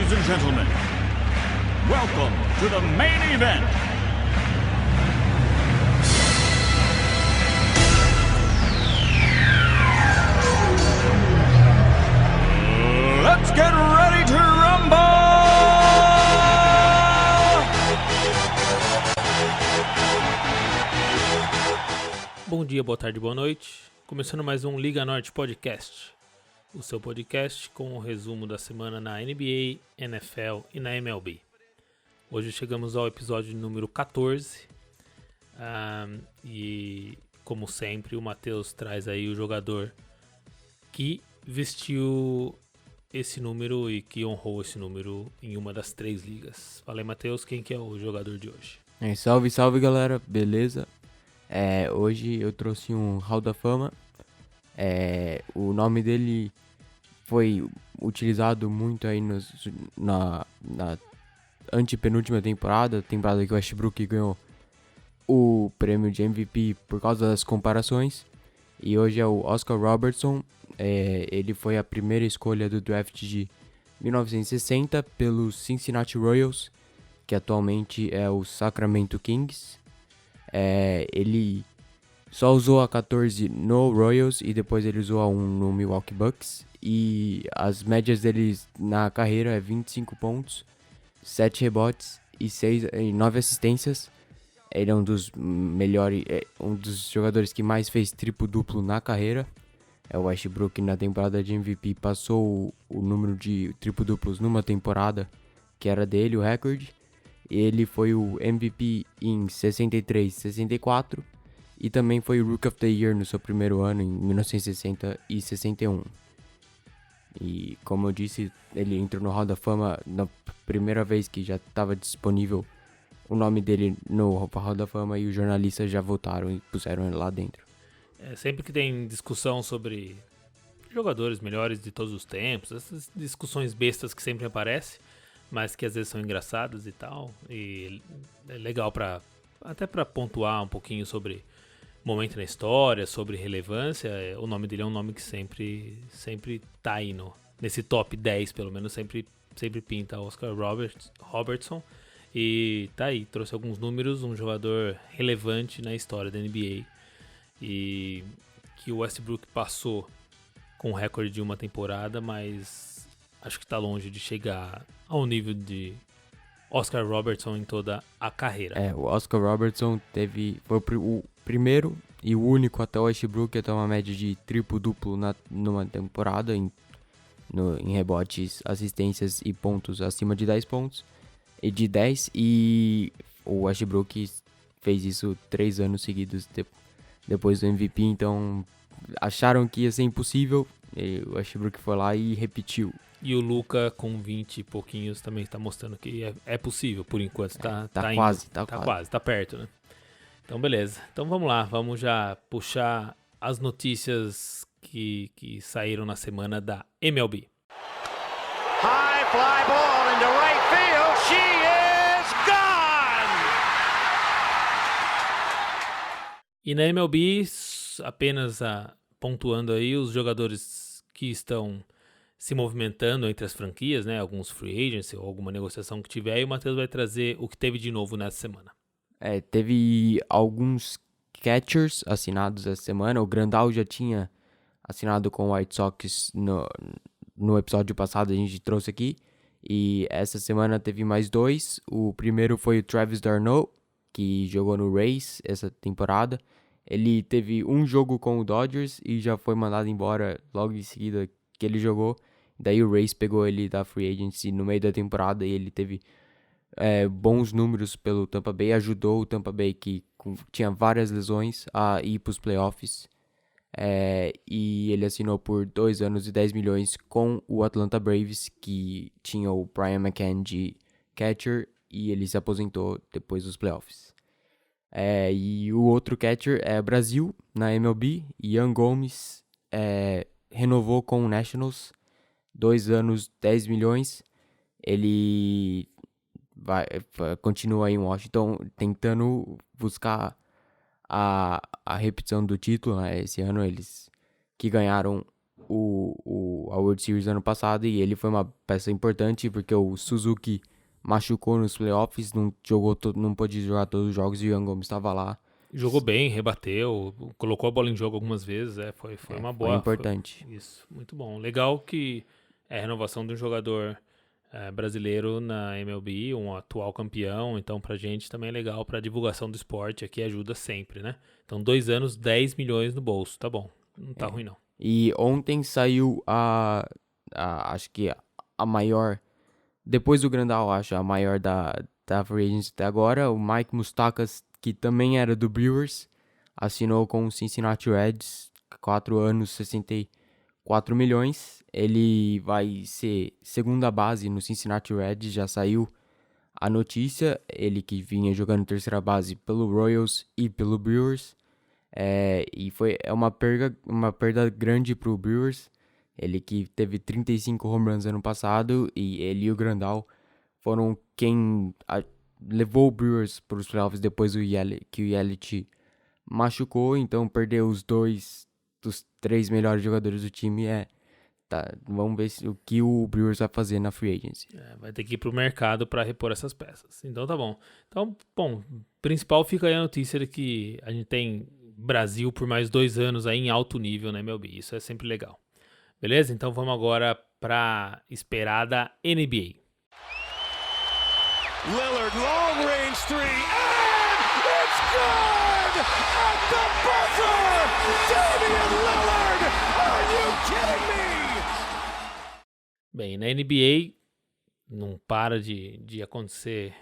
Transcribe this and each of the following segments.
Ladies and gentlemen, welcome to the main event. Let's get ready to rumble! Bom dia, boa tarde, boa noite. Começando mais um Liga Norte Podcast. O seu podcast com o resumo da semana na NBA, NFL e na MLB. Hoje chegamos ao episódio número 14 e, como sempre, o Matheus traz aí o jogador que vestiu esse número e que honrou esse número em uma das 3 ligas. Fala aí, Matheus, quem que é o jogador de hoje? Salve, salve, galera, beleza? Hoje eu trouxe um Hall da Fama. O nome dele foi utilizado muito aí na antepenúltima temporada que o Westbrook ganhou o prêmio de MVP por causa das comparações. E hoje é o Oscar Robertson. Ele foi a primeira escolha do draft de 1960 pelos Cincinnati Royals, que atualmente é o Sacramento Kings. Ele só usou a 14 no Royals e depois ele usou a 1 no Milwaukee Bucks. E as médias dele na carreira é 25 pontos, 7 rebotes e 9 assistências. Ele é um dos melhores, um dos jogadores que mais fez triplo-duplo na carreira. O Westbrook na temporada de MVP passou o número de triplo-duplos numa temporada que era dele, o recorde. Ele foi o MVP em 63, 64 e também foi o Rookie of the Year no seu primeiro ano em 1960 e 61. E como eu disse, ele entrou no Hall da Fama na primeira vez que já estava disponível o nome dele no Hall da Fama e os jornalistas já votaram e puseram ele lá dentro. Sempre que tem discussão sobre jogadores melhores de todos os tempos, essas discussões bestas que sempre aparecem, mas que às vezes são engraçadas e tal, e é legal até para pontuar um pouquinho sobre momento na história, sobre relevância. O nome dele é um nome que sempre tá aí nesse top 10, pelo menos sempre pinta Oscar Robertson, e tá aí, trouxe alguns números, um jogador relevante na história da NBA, e que o Westbrook passou com o recorde de uma temporada, mas acho que tá longe de chegar ao nível de Oscar Robertson em toda a carreira. O Oscar Robertson foi o primeiro e o único até o Westbrook a ter uma média de triplo-duplo numa temporada em rebotes, assistências e pontos acima de 10 pontos e de 10, e o Westbrook fez isso 3 anos seguidos depois do MVP, então acharam que ia ser impossível, e o Westbrook foi lá e repetiu. E o Luka com 20 e pouquinhos também está mostrando que é possível por enquanto, tá quase, tá perto, né? Então beleza, então vamos lá, vamos já puxar as notícias que saíram na semana da MLB. High fly ball into right field, she is gone! E na MLB, apenas pontuando aí os jogadores que estão se movimentando entre as franquias, né? Alguns free agents ou alguma negociação que tiver, e o Matheus vai trazer o que teve de novo nessa semana. Teve alguns catchers assinados essa semana. O Grandal já tinha assinado com o White Sox no episódio passado, a gente trouxe aqui. E essa semana teve mais 2. O primeiro foi o Travis d'Arnaud, que jogou no Rays essa temporada. Ele teve um jogo com o Dodgers e já foi mandado embora logo em seguida que ele jogou. Daí o Rays pegou ele da Free Agency no meio da temporada e ele teve bons números pelo Tampa Bay. Ajudou o Tampa Bay, que tinha várias lesões, a ir para os playoffs. E ele assinou por 2 anos e 10 milhões com o Atlanta Braves, que tinha o Brian McCann de catcher, e ele se aposentou depois dos playoffs. E o outro catcher é Brasil, na MLB. Yan Gomes renovou com o Nationals, 2 anos, 10 milhões. Ele continua aí em Washington tentando buscar a repetição do título, né? Esse ano eles que ganharam a World Series ano passado e ele foi uma peça importante porque o Suzuki machucou nos playoffs, não pôde jogar todos os jogos e o Yan Gomes estava lá. Jogou bem, rebateu, colocou a bola em jogo algumas vezes, foi uma boa. Foi importante. Isso, muito bom. Legal que é a renovação de um jogador brasileiro na MLB, um atual campeão, então pra gente também é legal, pra divulgação do esporte aqui ajuda sempre, né? Então 2 anos, 10 milhões no bolso, tá bom, não tá ruim não. E ontem saiu acho que a maior, depois do Grandal, acho, a maior da Free Agency até agora, o Mike Moustakas, que também era do Brewers, assinou com o Cincinnati Reds, 4 anos, 64 milhões. Ele vai ser segunda base no Cincinnati Reds, já saiu a notícia. Ele que vinha jogando terceira base pelo Royals e pelo Brewers. E foi uma perda grande pro Brewers. Ele que teve 35 home runs ano passado, e ele e o Grandal foram quem levou o Brewers para os playoffs depois que o Yelich machucou. Então perder os 2 dos 3 melhores jogadores do time vamos ver o que o Brewers vai fazer na Free Agency. Vai ter que ir pro mercado para repor essas peças. Então tá bom. Então, principal fica aí a notícia de que a gente tem Brasil por mais 2 anos aí em alto nível na MLB. Isso é sempre legal. Beleza? Então vamos agora pra esperada NBA. Lillard, long range three, and it's good! At the buzzer! Damian Lillard! Are you kidding me? Bem, na NBA não para de acontecer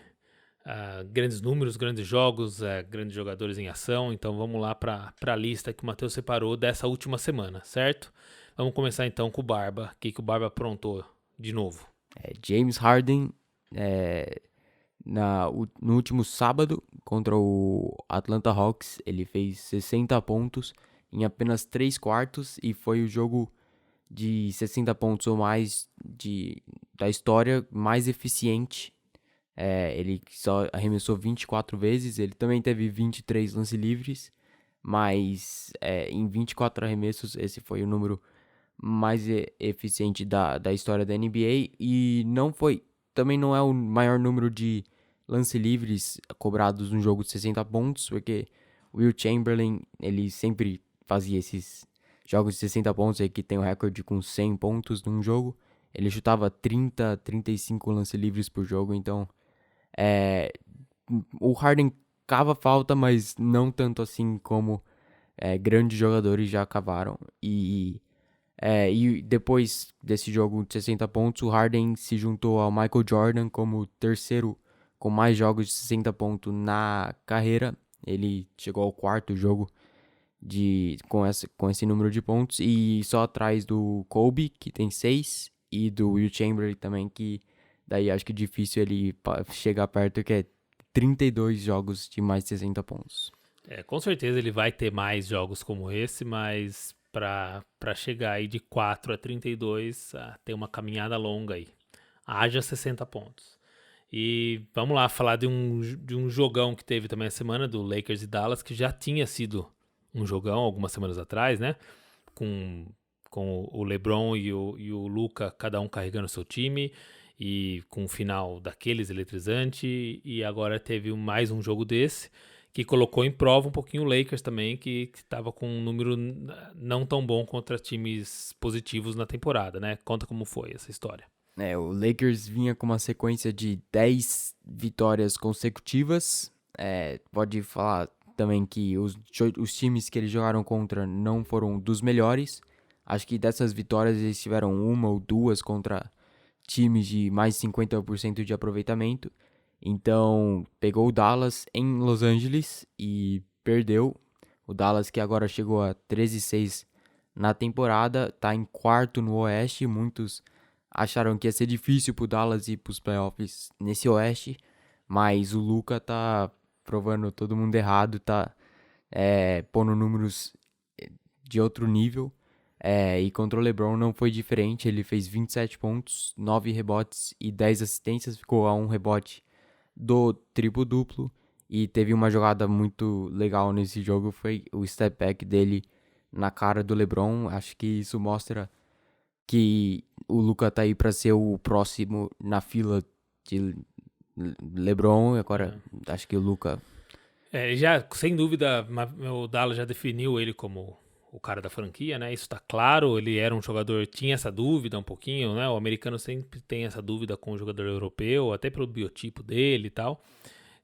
grandes números, grandes jogos, grandes jogadores em ação. Então vamos lá para a lista que o Matheus separou dessa última semana, certo? Vamos começar então com o Barba. O que o Barba aprontou de novo? James Harden, no último sábado contra o Atlanta Hawks, ele fez 60 pontos em apenas 3 quartos e foi o jogo de 60 pontos ou mais da história mais eficiente. Ele só arremessou 24 vezes, ele também teve 23 lance livres, mas em 24 arremessos esse foi o número mais eficiente da história da NBA, e também não é o maior número de lance livres cobrados num jogo de 60 pontos, porque o Will Chamberlain, ele sempre fazia esses jogos de 60 pontos aí, que tem o recorde com 100 pontos num jogo. Ele chutava 30, 35 lance livres por jogo, então o Harden cava falta, mas não tanto assim como grandes jogadores já cavaram. E depois desse jogo de 60 pontos, o Harden se juntou ao Michael Jordan como terceiro com mais jogos de 60 pontos na carreira. Ele chegou ao 4º jogo com esse número de pontos, e só atrás do Kobe, que tem 6, e do Will Chamberlain também, que daí acho que é difícil ele chegar perto, que é 32 jogos de mais de 60 pontos. Com certeza ele vai ter mais jogos como esse, mas para chegar aí de 4 a 32, tem uma caminhada longa aí. Haja 60 pontos. E vamos lá falar de um jogão que teve também a semana, do Lakers e Dallas, que já tinha sido um jogão algumas semanas atrás, né? Com o LeBron e o Luka, cada um carregando seu time, e com um final daqueles eletrizante, e agora teve mais um jogo desse, que colocou em prova um pouquinho o Lakers também, que estava com um número não tão bom contra times positivos na temporada, né? Conta como foi essa história. O Lakers vinha com uma sequência de 10 vitórias consecutivas. Pode falar também que os times que eles jogaram contra não foram dos melhores. Acho que dessas vitórias eles tiveram 1 ou 2 contra times de mais de 50% de aproveitamento. Então, pegou o Dallas em Los Angeles e perdeu. O Dallas, que agora chegou a 13-6 na temporada, está em 4º no Oeste. Muitos acharam que ia ser difícil pro Dallas ir pros playoffs nesse Oeste, mas o Luka tá provando todo mundo errado, tá pondo números de outro nível. E contra o LeBron não foi diferente, ele fez 27 pontos, 9 rebotes e 10 assistências, ficou a 1 rebote do triplo-duplo, e teve uma jogada muito legal nesse jogo, foi o step back dele na cara do LeBron. Acho que isso mostra que o Luka tá aí pra ser o próximo na fila de LeBron. Agora, acho que o Luka... Já, sem dúvida, o Dallas já definiu ele como o cara da franquia, né? Isso tá claro, ele era um jogador, tinha essa dúvida um pouquinho, né? O americano sempre tem essa dúvida com o jogador europeu, até pelo biotipo dele e tal.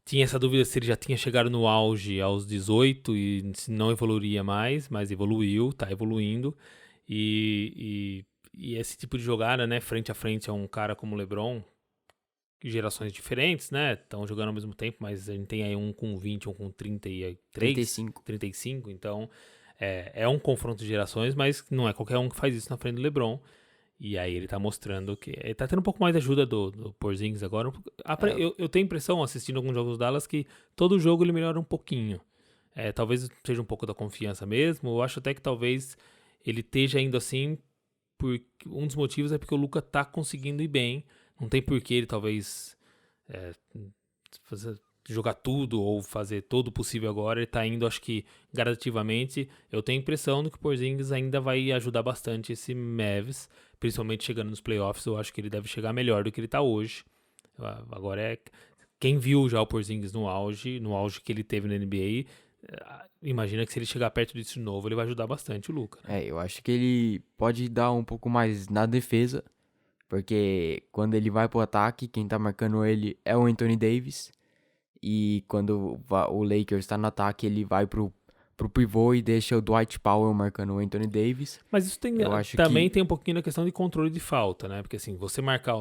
Tinha essa dúvida se ele já tinha chegado no auge aos 18 e se não evoluiria mais, mas evoluiu, tá evoluindo. E esse tipo de jogada, né, frente a frente a um cara como o LeBron, gerações diferentes, né, estão jogando ao mesmo tempo, mas a gente tem aí um com 20, um com 35, então é um confronto de gerações, mas não é qualquer um que faz isso na frente do LeBron. E aí ele tá mostrando que... Ele tá tendo um pouco mais de ajuda do Porzingis agora. Eu tenho a impressão, assistindo alguns jogos do Dallas, que todo jogo ele melhora um pouquinho. Talvez seja um pouco da confiança mesmo. Eu acho até que talvez ele esteja indo assim, porque um dos motivos é porque o Luka tá conseguindo ir bem. Não tem porquê ele talvez jogar tudo ou fazer todo o possível agora. Ele tá indo, acho que gradativamente. Eu tenho a impressão de que o Porzingis ainda vai ajudar bastante esse Mavs, principalmente chegando nos playoffs. Eu acho que ele deve chegar melhor do que ele tá hoje. Agora quem viu já o Porzingis no auge que ele teve na NBA, imagina que se ele chegar perto disso de novo, ele vai ajudar bastante o Luka, né? Eu acho que ele pode dar um pouco mais na defesa, porque quando ele vai pro ataque, quem tá marcando ele é o Anthony Davis. E quando o Lakers tá no ataque, ele vai pro pivô e deixa o Dwight Powell marcando o Anthony Davis. Mas isso também tem um pouquinho da questão de controle de falta, né? Porque assim, você marcar...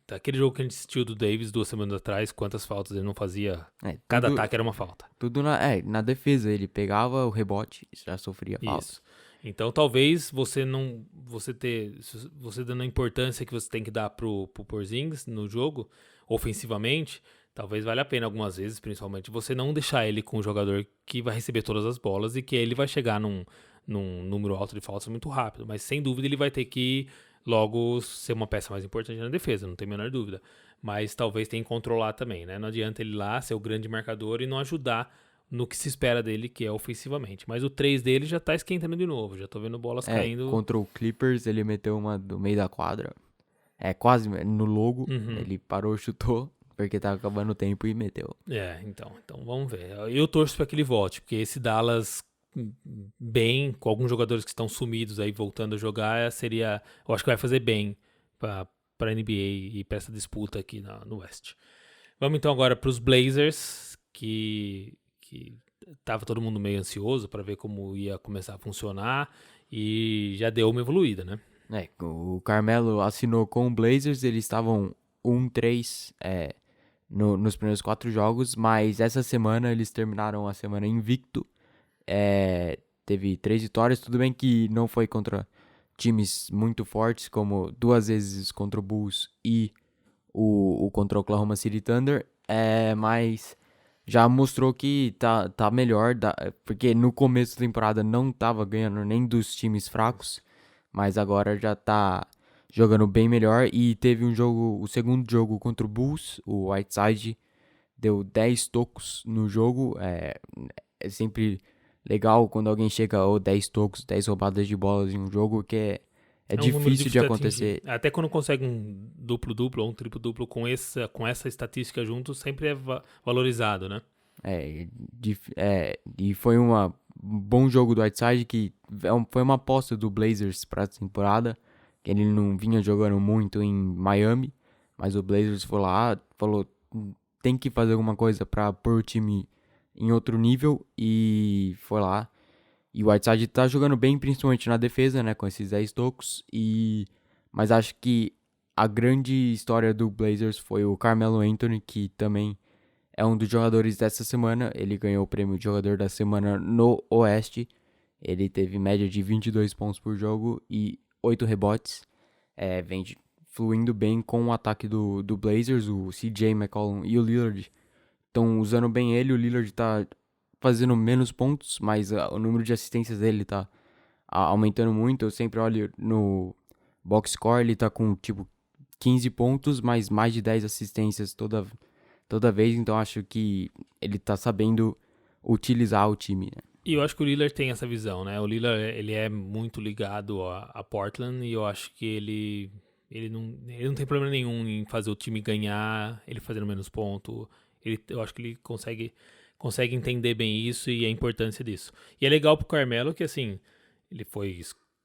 Aquele jogo que a gente assistiu do Davis 2 semanas atrás, quantas faltas ele não fazia? Cada ataque era uma falta. Tudo na defesa. Ele pegava o rebote e já sofria falta. Isso. Então talvez você dando a importância que você tem que dar pro Porzingis no jogo, ofensivamente... Talvez valha a pena algumas vezes, principalmente, você não deixar ele com um jogador que vai receber todas as bolas e que ele vai chegar num número alto de faltas muito rápido. Mas, sem dúvida, ele vai ter que logo ser uma peça mais importante na defesa, não tem a menor dúvida. Mas talvez tenha que controlar também, né? Não adianta ele lá ser o grande marcador e não ajudar no que se espera dele, que é ofensivamente. Mas o 3 dele já tá esquentando de novo, já tô vendo bolas caindo. Contra o Clippers, ele meteu uma do meio da quadra. Quase no logo, ele parou, chutou. Porque tava acabando o tempo e meteu. Então vamos ver. Eu torço para que ele volte, porque esse Dallas bem, com alguns jogadores que estão sumidos aí voltando a jogar, eu acho que vai fazer bem para a NBA e para essa disputa aqui no West. Vamos então agora para os Blazers, que tava todo mundo meio ansioso para ver como ia começar a funcionar e já deu uma evoluída, né? O Carmelo assinou com o Blazers, eles estavam 1-3 nos primeiros 4 jogos, mas essa semana eles terminaram a semana invicto. Teve 3 vitórias, tudo bem que não foi contra times muito fortes, como 2 vezes contra o Bulls e o contra o Oklahoma City Thunder, mas já mostrou que tá melhor, porque no começo da temporada não tava ganhando nem dos times fracos, mas agora já tá jogando bem melhor. E teve o segundo jogo contra o Bulls, o Whiteside deu 10 tocos no jogo. É sempre legal quando alguém chega a 10 tocos, 10 roubadas de bolas em um jogo, que é difícil de acontecer. Até quando consegue um duplo-duplo ou um triplo-duplo com essa estatística junto, sempre é valorizado, né? E foi um bom jogo do Whiteside, que foi uma aposta do Blazers para essa temporada. Ele não vinha jogando muito em Miami, mas o Blazers foi lá, falou, tem que fazer alguma coisa para pôr o time em outro nível, e foi lá. E o Whiteside tá jogando bem, principalmente na defesa, né, com esses 10 tocos, mas acho que a grande história do Blazers foi o Carmelo Anthony, que também é um dos jogadores dessa semana. Ele ganhou o prêmio de jogador da semana no Oeste. Ele teve média de 22 pontos por jogo e 8 rebotes, vem fluindo bem com o ataque do Blazers. O CJ McCollum e o Lillard estão usando bem ele. O Lillard tá fazendo menos pontos, mas o número de assistências dele tá aumentando muito. Eu sempre olho no box score, ele tá com tipo 15 pontos, mas mais de 10 assistências toda vez. Então acho que ele tá sabendo utilizar o time, né? E eu acho que o Lillard tem essa visão, né? O Lillard, ele é muito ligado a Portland e eu acho que ele não tem problema nenhum em fazer o time ganhar, ele fazendo menos ponto. Eu acho que ele consegue entender bem isso e a importância disso. E é legal pro Carmelo que, assim, ele foi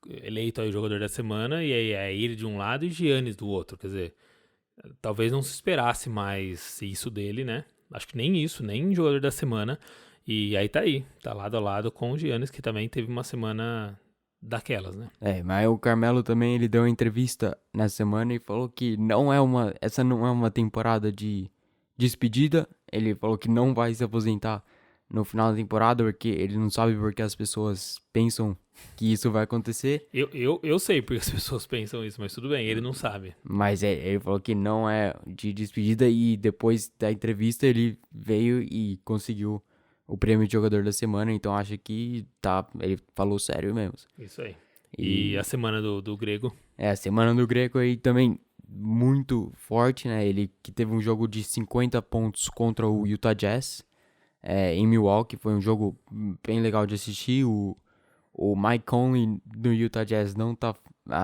eleito aí o jogador da semana e aí é ele de um lado e Giannis do outro. Quer dizer, talvez não se esperasse mais isso dele, né? Acho que nem isso, nem jogador da semana. E aí tá lado a lado com o Giannis, que também teve uma semana daquelas, né? Mas o Carmelo também, ele deu uma entrevista nessa semana e falou que essa não é uma temporada de despedida. Ele falou que não vai se aposentar no final da temporada, porque ele não sabe porque as pessoas pensam que isso vai acontecer. Eu sei porque as pessoas pensam isso, mas tudo bem, ele não sabe. Mas ele falou que não é de despedida e depois da entrevista ele veio e conseguiu o prêmio de jogador da semana, então acho que ele falou sério mesmo. Isso aí. E a semana do Grego? A semana do Greco aí também muito forte, né? Ele que teve um jogo de 50 pontos contra o Utah Jazz em Milwaukee, foi um jogo bem legal de assistir. O Mike Conley do Utah Jazz não tá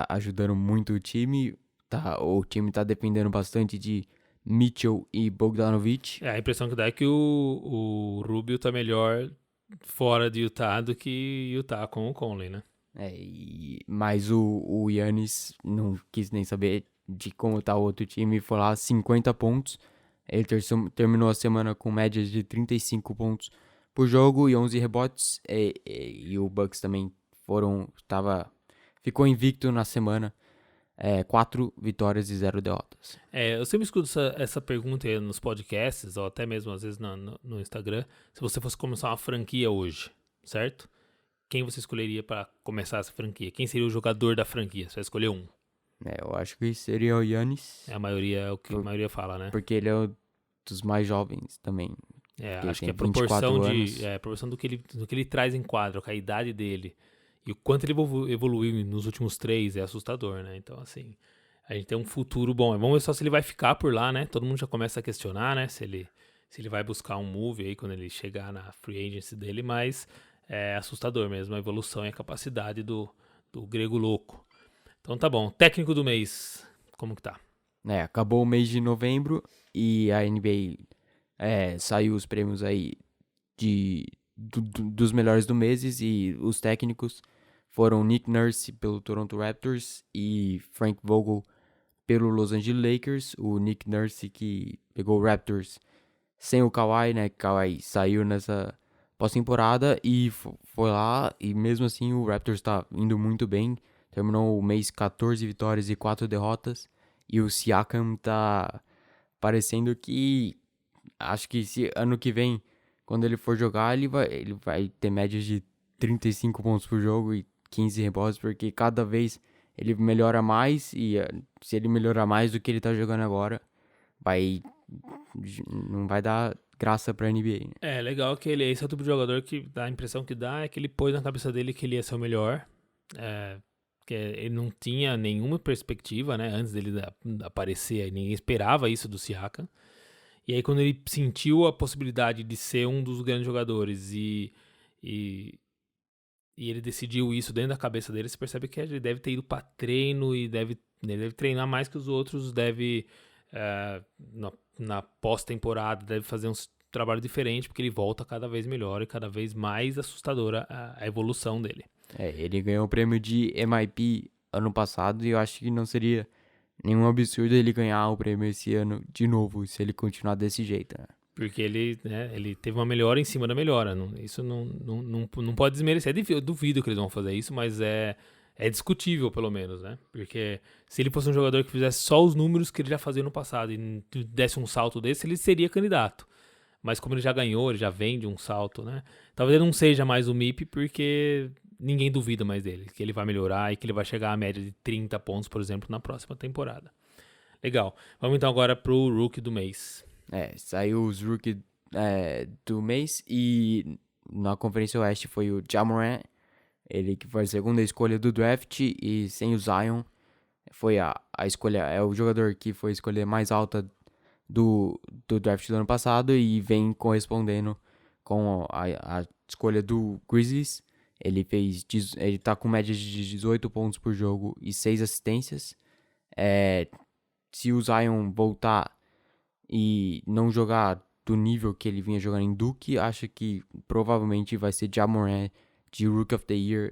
ajudando muito o time, o time tá dependendo bastante de Mitchell e Bogdanovic. A impressão que dá é que o Rubio tá melhor fora de Utah do que Utah com o Conley, né? Mas o Giannis não quis nem saber de como tá o outro time, foi lá 50 pontos. Ele terminou a semana com médias de 35 pontos por jogo e 11 rebotes. E o Bucks também ficou invicto na semana. 4 vitórias e 0 derrotas. Eu sempre escuto essa pergunta aí nos podcasts, ou até mesmo às vezes no Instagram. Se você fosse começar uma franquia hoje, certo? Quem você escolheria para começar essa franquia? Quem seria o jogador da franquia? Você vai escolher um. Eu acho que seria o Giannis. É o que a maioria fala, né? Porque ele é um dos mais jovens também. Acho que a proporção do que ele traz em quadro, com a idade dele e o quanto ele evoluiu nos últimos 3 é assustador, né? Então, assim, a gente tem um futuro bom. Vamos ver só se ele vai ficar por lá, né? Todo mundo já começa a questionar, né? Se ele vai buscar um move aí quando ele chegar na free agency dele, mas é assustador mesmo a evolução e a capacidade do Grego louco. Então tá bom. Técnico do mês, como que tá? Acabou o mês de novembro e a NBA saiu os prêmios aí dos melhores do mês e os técnicos foram Nick Nurse pelo Toronto Raptors e Frank Vogel pelo Los Angeles Lakers. O Nick Nurse que pegou o Raptors sem o Kawhi, né? Kawhi saiu nessa pós-temporada e foi lá e mesmo assim o Raptors tá indo muito bem. Terminou o mês 14 vitórias e 4 derrotas. E o Siakam tá parecendo que... Acho que ano que vem, quando ele for jogar, ele vai ter médias de 35 pontos por jogo e 15 rebotes, porque cada vez ele melhora mais. E se ele melhorar mais do que ele tá jogando agora, não vai dar graça pra NBA. Né? Legal que esse é o tipo de jogador que a impressão que dá é que ele pôs na cabeça dele que ele ia ser o melhor. Que ele não tinha nenhuma perspectiva, né? Antes dele aparecer, ninguém esperava isso do Siakam. E aí quando ele sentiu a possibilidade de ser um dos grandes jogadores e ele decidiu isso dentro da cabeça dele, você percebe que ele deve ter ido para treino e ele deve treinar mais que os outros, deve na pós-temporada deve fazer um trabalho diferente, porque ele volta cada vez melhor e cada vez mais assustadora a evolução dele. Ele ganhou o prêmio de MIP ano passado e eu acho que não seria nenhum absurdo ele ganhar o prêmio esse ano de novo, se ele continuar desse jeito, né? Porque ele teve uma melhora em cima da melhora. Isso não pode desmerecer. Eu duvido que eles vão fazer isso, mas é discutível, pelo menos, né? Porque se ele fosse um jogador que fizesse só os números que ele já fazia no passado e desse um salto desse, ele seria candidato. Mas como ele já ganhou, ele já vem de um salto, né? Talvez ele não seja mais o MIP, porque ninguém duvida mais dele, que ele vai melhorar e que ele vai chegar à média de 30 pontos, por exemplo, na próxima temporada. Legal. Vamos então agora pro Rookie do mês. Saiu os Rookie do mês e na Conferência Oeste foi o Ja Morant, ele que foi a segunda escolha do draft e sem o Zion foi a escolha, o jogador que foi a escolha mais alta do draft do ano passado e vem correspondendo com a escolha do Grizzlies. Ele tá com média de 18 pontos por jogo e 6 assistências. Se o Zion voltar e não jogar do nível que ele vinha jogando em Duke, acho que provavelmente vai ser Ja Morant de Rookie of the Year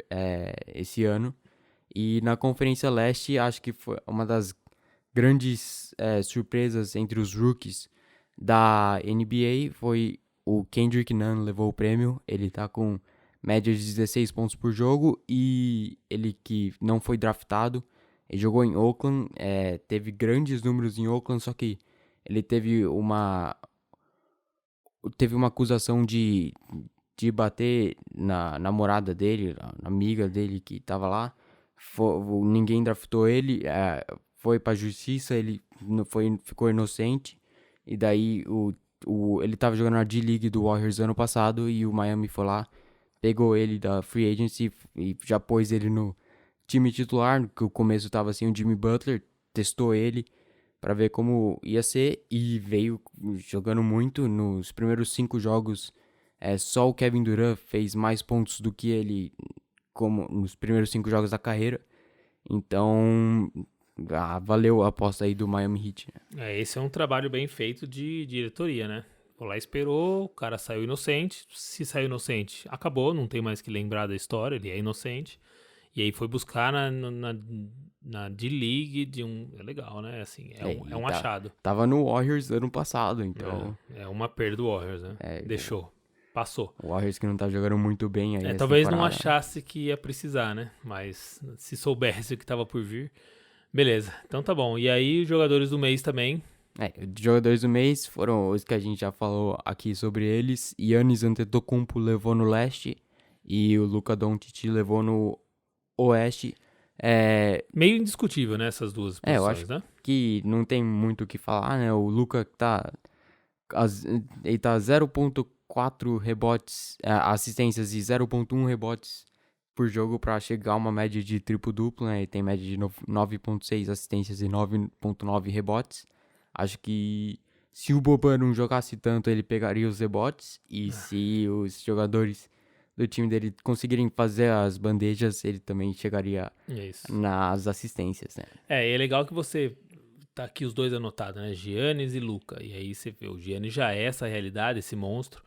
esse ano. E na Conferência Leste, acho que foi uma das grandes surpresas entre os rookies da NBA foi o Kendrick Nunn levou o prêmio. Ele tá com média de 16 pontos por jogo e ele que não foi draftado, ele jogou em Oakland, teve grandes números em Oakland, só que ele teve uma acusação de bater na namorada dele, na amiga dele que tava lá. Ninguém draftou ele, foi pra justiça, ele ficou inocente, e daí ele tava jogando na D-League do Warriors ano passado, e o Miami foi lá, pegou ele da Free Agency e já pôs ele no time titular, que o começo tava assim, o Jimmy Butler, testou ele pra ver como ia ser, e veio jogando muito. Nos primeiros 5 jogos, só o Kevin Durant fez mais pontos do que ele como nos primeiros 5 jogos da carreira. Então, valeu a aposta aí do Miami Heat, né? Esse é um trabalho bem feito de diretoria, né? Foi lá, esperou, o cara saiu inocente. Se saiu inocente, acabou, não tem mais que lembrar da história, ele é inocente. E aí foi buscar na D-League de um... É legal, né? Assim, é um achado. Tava no Warriors ano passado, então... É uma perda do Warriors, né? Deixou. Passou. O Warriors que não tá jogando muito bem aí. Talvez não achasse que ia precisar, né? Mas se soubesse o que tava por vir. Beleza, então tá bom. E aí, os jogadores do mês também. Os jogadores do mês foram os que a gente já falou aqui sobre eles. Giannis Antetokounmpo levou no leste e o Luka Doncic levou no oeste. Meio indiscutível, né? Essas duas posições, eu acho né? que não tem muito o que falar, né? O Luka ele tá 0.4 rebotes, assistências e 0.1 rebotes por jogo para chegar a uma média de triplo-duplo, né? Ele tem média de 9.6 assistências e 9.9 rebotes. Acho que se o Boban não jogasse tanto, ele pegaria os rebotes. E se os jogadores do time dele conseguirem fazer as bandejas, ele também chegaria nas assistências, né? E é legal que você tá aqui os dois anotados, né? Giannis e Luka. E aí você vê, o Giannis já é essa realidade, esse monstro.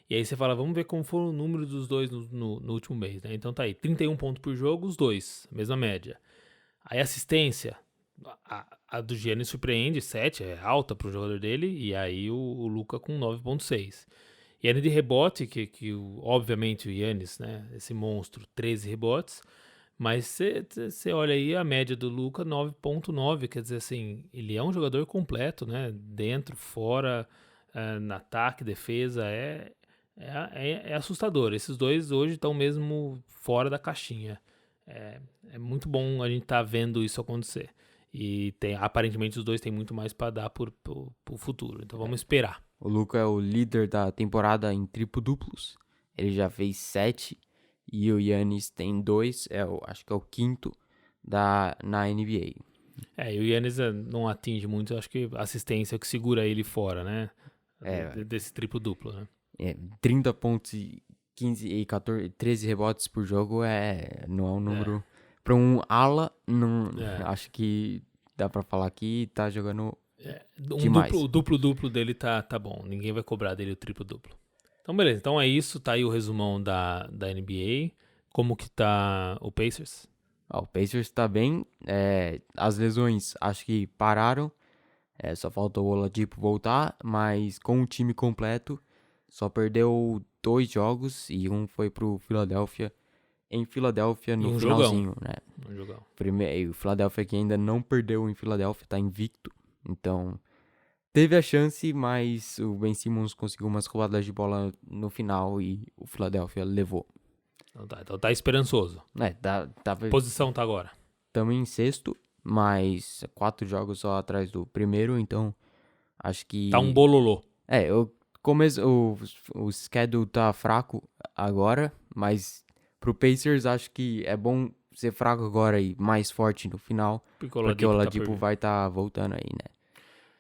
E aí você fala, vamos ver como foram o número dos dois no último mês, né? Então tá aí, 31 pontos por jogo, os dois, mesma média. Aí assistência, a do Giannis surpreende, 7, é alta pro jogador dele, e aí o Luka com 9.6. E aí de rebote, que obviamente o Giannis, né, esse monstro, 13 rebotes, mas você olha aí a média do Luka, 9.9, quer dizer assim, ele é um jogador completo, né, dentro, fora, no ataque, defesa, é assustador. Esses dois hoje estão mesmo fora da caixinha. É muito bom a gente estar vendo isso acontecer. E aparentemente os dois têm muito mais para dar pro futuro. Então vamos esperar. O Luka é o líder da temporada em triplo-duplos. Ele já fez 7 e o Giannis tem 2. Acho que é o 5º na NBA. E o Giannis não atinge muito. Acho que a assistência é o que segura ele fora, né? Desse triplo-duplo, né? 30 pontos e 15 e 13 rebotes por jogo não é um número... Para um ala, não, acho que dá para falar que tá jogando demais. O duplo-duplo dele tá bom. Ninguém vai cobrar dele o triplo-duplo. Então, beleza. Então é isso. Tá aí o resumão da NBA. Como que tá o Pacers? O Pacers tá bem. As lesões acho que pararam. Só faltou o Oladipo voltar. Mas com o time completo, só perdeu 2 jogos e um foi pro Philadelphia. Em Filadélfia no finalzinho, jogão. Né? Um jogão. O Philadelphia que ainda não perdeu em Filadélfia, tá invicto. Então, teve a chance, mas o Ben Simmons conseguiu umas roubadas de bola no final e o Philadelphia levou. Então tá esperançoso. Posição tá agora? Estamos em 6º, mas 4 jogos só atrás do primeiro, então acho que... Tá um bololô. O schedule tá fraco agora, mas... Pro Pacers, acho que é bom ser fraco agora e mais forte no final, porque o Oladipo vai estar voltando aí, né?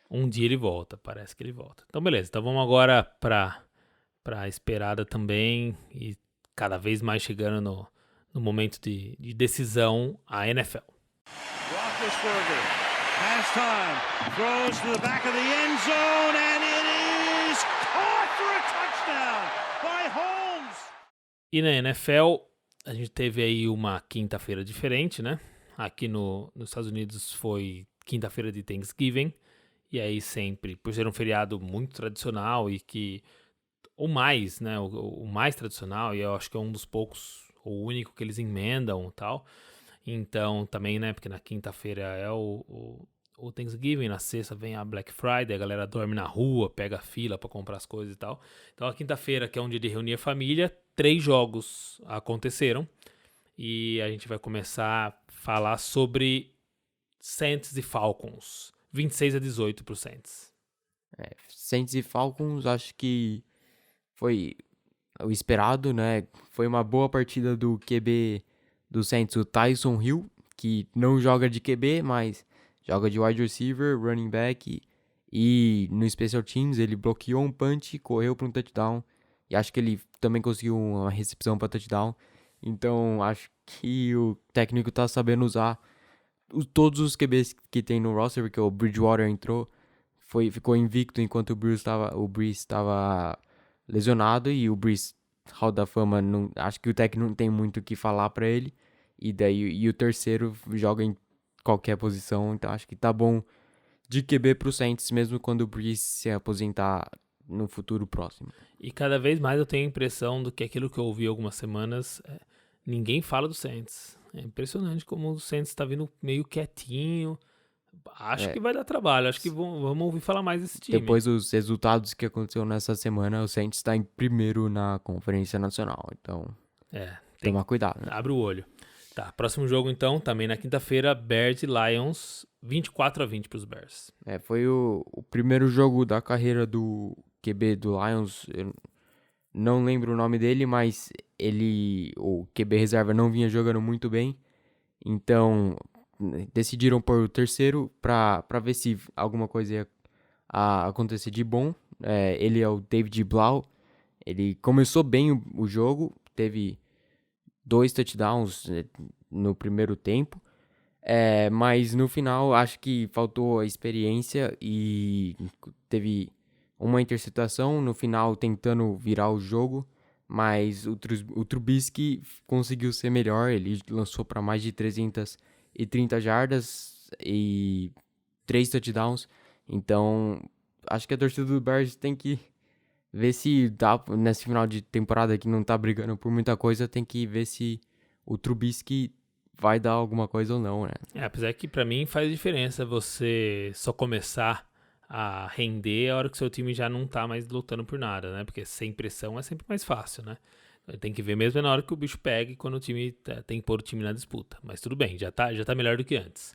Um dia ele volta, parece que ele volta. Então, beleza. Então, vamos agora pra esperada também. E cada vez mais chegando no momento de decisão, a NFL. Roethlisberger has time, throws to the back of the end zone, and it is caught for a touchdown by Holmes. E na NFL, a gente teve aí uma quinta-feira diferente, né? Aqui nos Estados Unidos foi quinta-feira de Thanksgiving, e aí sempre, por ser um feriado muito tradicional e que o mais, né? O mais tradicional, e eu acho que é um dos poucos, o único que eles emendam e tal. Então, também, né? Porque na quinta-feira é o Thanksgiving, na sexta vem a Black Friday, a galera dorme na rua, pega fila pra comprar as coisas e tal. Então, a quinta-feira, que é um dia de reunir a família, 3 jogos aconteceram. E a gente vai começar a falar sobre Saints e Falcons. 26-18 pro Saints. Saints e Falcons, acho que foi o esperado, né? Foi uma boa partida do QB do Saints, o Tyson Hill, que não joga de QB, mas joga de wide receiver, running back, e no special teams ele bloqueou um punch, correu para um touchdown, e acho que ele também conseguiu uma recepção para touchdown. Então acho que o técnico tá sabendo usar todos os QBs que tem no roster, porque o Bridgewater entrou, ficou invicto enquanto o Brees estava lesionado, e o Brees, Hall da Fama, acho que o técnico não tem muito o que falar pra ele, e o terceiro joga em qualquer posição, então acho que tá bom de QB pro Saints, mesmo quando o Brees se aposentar no futuro próximo. E cada vez mais eu tenho a impressão do que aquilo que eu ouvi algumas semanas, ninguém fala do Saints. É impressionante como o Saints tá vindo meio quietinho. Acho que vai dar trabalho, acho que vamos ouvir falar mais desse time. Depois dos resultados que aconteceu nessa semana, o Saints tá em primeiro na Conferência Nacional, então tomar cuidado, né? Abre o olho. Tá, próximo jogo então, também na quinta-feira, Bears e Lions, 24-20 pros Bears. Foi o primeiro jogo da carreira do QB do Lions, eu não lembro o nome dele, mas o QB reserva não vinha jogando muito bem, então decidiram pôr o terceiro pra ver se alguma coisa ia acontecer de bom. Ele é o David Blau, ele começou bem o jogo, teve 2 touchdowns no primeiro tempo, mas no final acho que faltou a experiência e teve uma interceptação no final tentando virar o jogo, mas o Trubisky conseguiu ser melhor, ele lançou para mais de 330 jardas e 3 touchdowns, então acho que a torcida do Bears tem que ver se dá, nesse final de temporada que não tá brigando por muita coisa, tem que ver se o Trubisky vai dar alguma coisa ou não, né? Apesar que pra mim faz diferença você só começar a render a hora que seu time já não tá mais lutando por nada, né? Porque sem pressão é sempre mais fácil, né? Tem que ver mesmo na hora que o bicho pega e quando o time tem que pôr o time na disputa. Mas tudo bem, já tá melhor do que antes.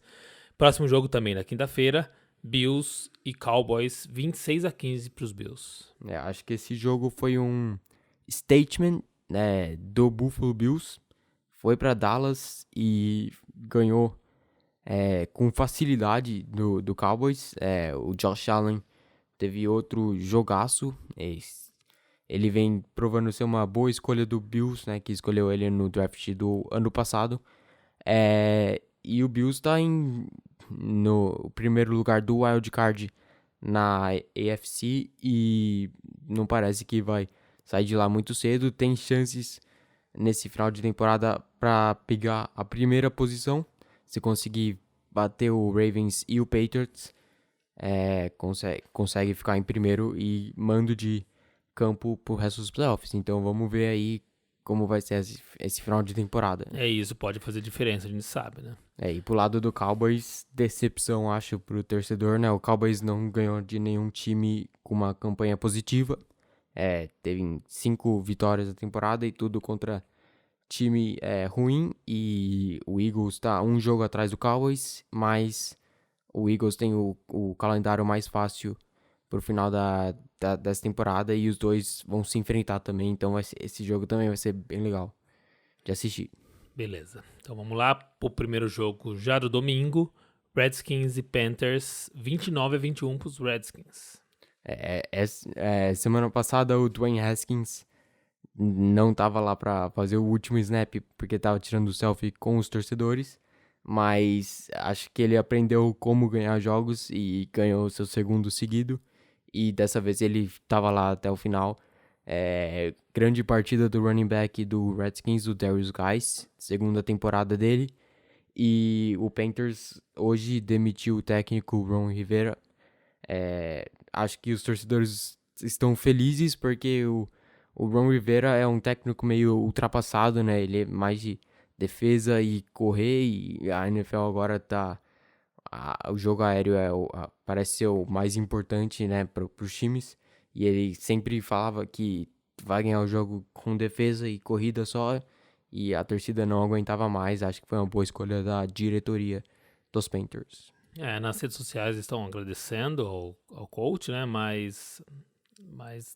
Próximo jogo também na quinta-feira, Bills e Cowboys, 26-15 pros Bills. Acho que esse jogo foi um statement, né, do Buffalo Bills. Foi para Dallas e ganhou com facilidade do Cowboys. O Josh Allen teve outro jogaço. Ele vem provando ser uma boa escolha do Bills, né, que escolheu ele no draft do ano passado. E o Bills está no primeiro lugar do Wild Card na AFC e não parece que vai sair de lá muito cedo. Tem chances nesse final de temporada para pegar a primeira posição. Se conseguir bater o Ravens e o Patriots, consegue ficar em primeiro e mando de campo pro resto dos playoffs. Então vamos ver aí como vai ser esse final de temporada. Isso pode fazer diferença, a gente sabe, né? E pro lado do Cowboys, decepção, acho, pro torcedor, né? O Cowboys não ganhou de nenhum time com uma campanha positiva. Teve 5 vitórias na temporada e tudo contra time ruim. E o Eagles tá um jogo atrás do Cowboys, mas o Eagles tem o calendário mais fácil pro final dessa temporada e os dois vão se enfrentar também, então esse jogo também vai ser bem legal de assistir. Beleza, então vamos lá pro primeiro jogo já do domingo, Redskins e Panthers, 29-21 pros Redskins. Semana passada o Dwayne Haskins não tava lá pra fazer o último snap porque tava tirando selfie com os torcedores, mas acho que ele aprendeu como ganhar jogos e ganhou seu segundo seguido, e dessa vez ele tava lá até o final. Grande partida do running back do Redskins, o Darius Guice, segunda temporada dele, e o Panthers hoje demitiu o técnico Ron Rivera. Acho que os torcedores estão felizes porque o Ron Rivera é um técnico meio ultrapassado, né? Ele é mais de defesa e correr, e a NFL agora tá... o jogo aéreo parece ser o mais importante, né, para os times. E ele sempre falava que vai ganhar o jogo com defesa e corrida só, e a torcida não aguentava mais. Acho que foi uma boa escolha da diretoria dos Panthers. Nas redes sociais estão agradecendo ao coach, né? Mas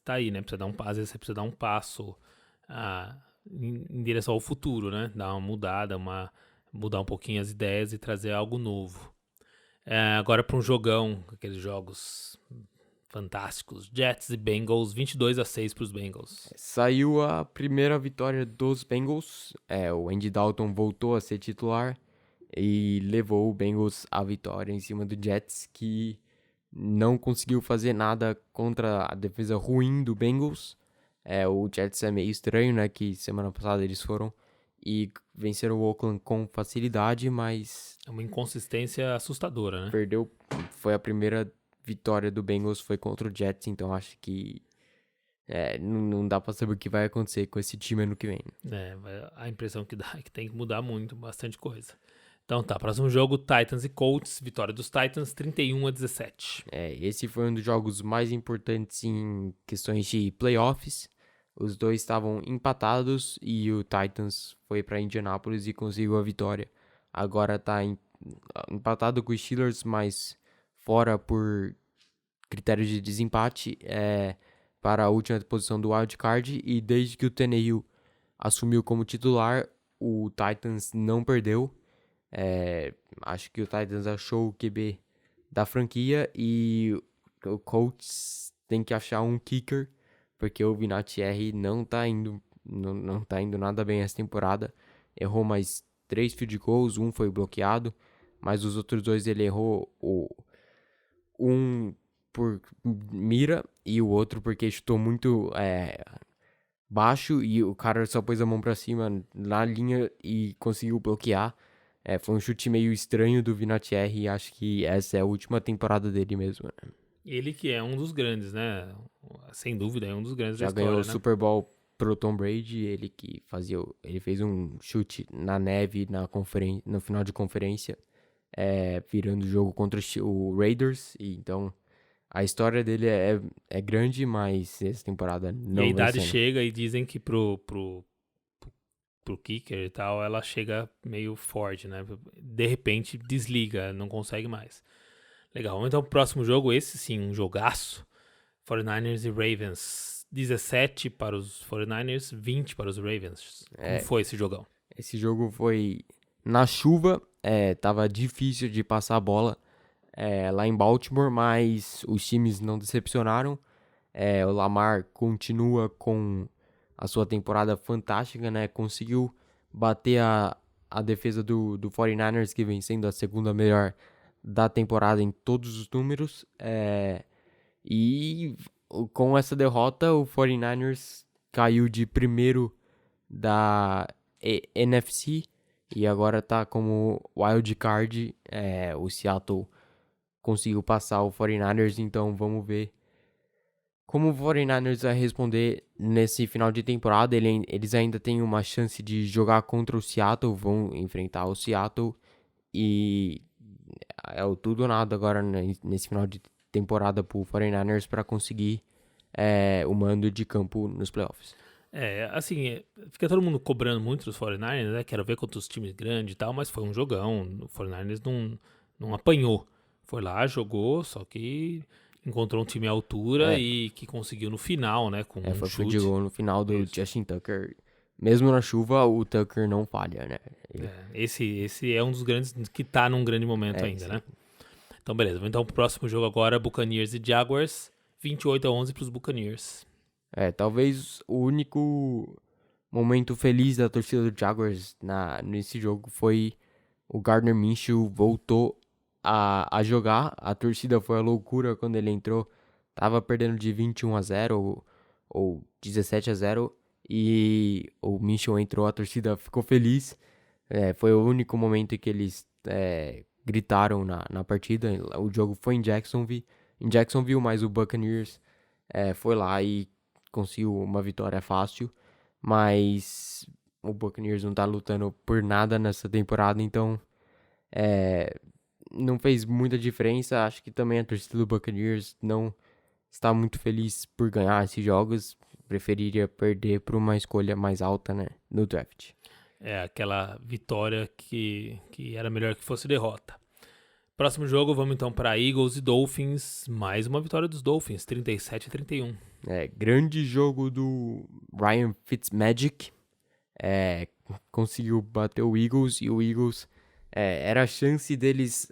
tá aí, né? Às vezes você precisa dar um passo em direção ao futuro, né? Dar uma mudada, mudar um pouquinho as ideias e trazer algo novo. Agora para um jogão, aqueles jogos fantásticos. Jets e Bengals, 22-6 para os Bengals. Saiu a primeira vitória dos Bengals. O Andy Dalton voltou a ser titular e levou o Bengals à vitória em cima do Jets, que não conseguiu fazer nada contra a defesa ruim do Bengals. O Jets é meio estranho, né, que semana passada eles foram e venceram o Oakland com facilidade, mas... É uma inconsistência assustadora, né? Perdeu, foi a primeira vitória do Bengals, foi contra o Jets, então acho que não dá pra saber o que vai acontecer com esse time ano que vem. A impressão que dá é que tem que mudar muito, bastante coisa. Então tá, próximo jogo, Titans e Colts, vitória dos Titans, 31-17. Esse foi um dos jogos mais importantes em questões de playoffs. Os dois estavam empatados e o Titans foi para Indianapolis e conseguiu a vitória. Agora tá empatado com os Steelers, mas fora por critérios de desempate para a última posição do Wild Card. E desde que o Tannehill assumiu como titular, o Titans não perdeu. Acho que o Titans achou o QB da franquia e o Colts tem que achar um kicker, porque o Vinatieri não tá indo nada bem essa temporada. Errou mais 3 field goals, um foi bloqueado, mas os outros 2 ele errou, um por mira e o outro porque chutou muito baixo e o cara só pôs a mão pra cima na linha e conseguiu bloquear. Foi um chute meio estranho do Vinatieri e acho que essa é a última temporada dele mesmo, né? Ele que é um dos grandes, né? Sem dúvida, é um dos grandes da Já história, ganhou o né? Super Bowl pro Tom Brady, ele fez um chute na neve no final de conferência, virando o jogo contra o Raiders, e então a história dele é grande, mas essa temporada não E a vai idade ser. chega e dizem que pro kicker e tal, ela chega meio forte, né? De repente desliga, não consegue mais. Legal, então próximo jogo, esse sim, um jogaço. 49ers e Ravens. 17 para os 49ers, 20 para os Ravens. Como foi esse jogão? Esse jogo foi na chuva, tava difícil de passar a bola lá em Baltimore, mas os times não decepcionaram. O Lamar continua com a sua temporada fantástica, né? Conseguiu bater a defesa do 49ers, que vem sendo a segunda melhor da temporada em todos os números. E com essa derrota, o 49ers caiu de primeiro da NFC e agora tá como wild card. O Seattle conseguiu passar o 49ers, então vamos ver como o 49ers vai responder nesse final de temporada. Eles ainda têm uma chance de jogar contra o Seattle, vão enfrentar o Seattle e é o tudo ou nada agora nesse final de temporada pro 49ers para conseguir o mando de campo nos playoffs. Assim, fica todo mundo cobrando muito dos 49ers, né? Quero ver contra os times grandes e tal, mas foi um jogão. O 49ers não apanhou. Foi lá, jogou, só que encontrou um time à altura e que conseguiu no final, né? Com Foi chute. de gol no final do Justin Tucker. Mesmo na chuva, o Tucker não falha, né? Esse é um dos grandes que tá num grande momento ainda, sim. né? Então, beleza. Então, pro próximo jogo agora, Buccaneers e Jaguars. 28-11 pros Buccaneers. Talvez o único momento feliz da torcida do Jaguars nesse jogo foi o Gardner Minshew voltou a jogar. A torcida foi a loucura quando ele entrou. Tava perdendo de 21-0 ou 17-0 e o Minshew entrou, a torcida ficou feliz. Foi o único momento em que eles gritaram na partida. O jogo foi em Jacksonville, mas o Buccaneers foi lá e conseguiu uma vitória fácil. Mas o Buccaneers não tá lutando por nada nessa temporada, então não fez muita diferença. Acho que também a torcida do Buccaneers não está muito feliz por ganhar esses jogos. Preferiria perder por uma escolha mais alta, né, no draft. Aquela vitória que era melhor que fosse derrota. Próximo jogo, vamos então para Eagles e Dolphins. Mais uma vitória dos Dolphins, 37-31. Grande jogo do Ryan Fitzmagic. Conseguiu bater o Eagles, e o Eagles era a chance deles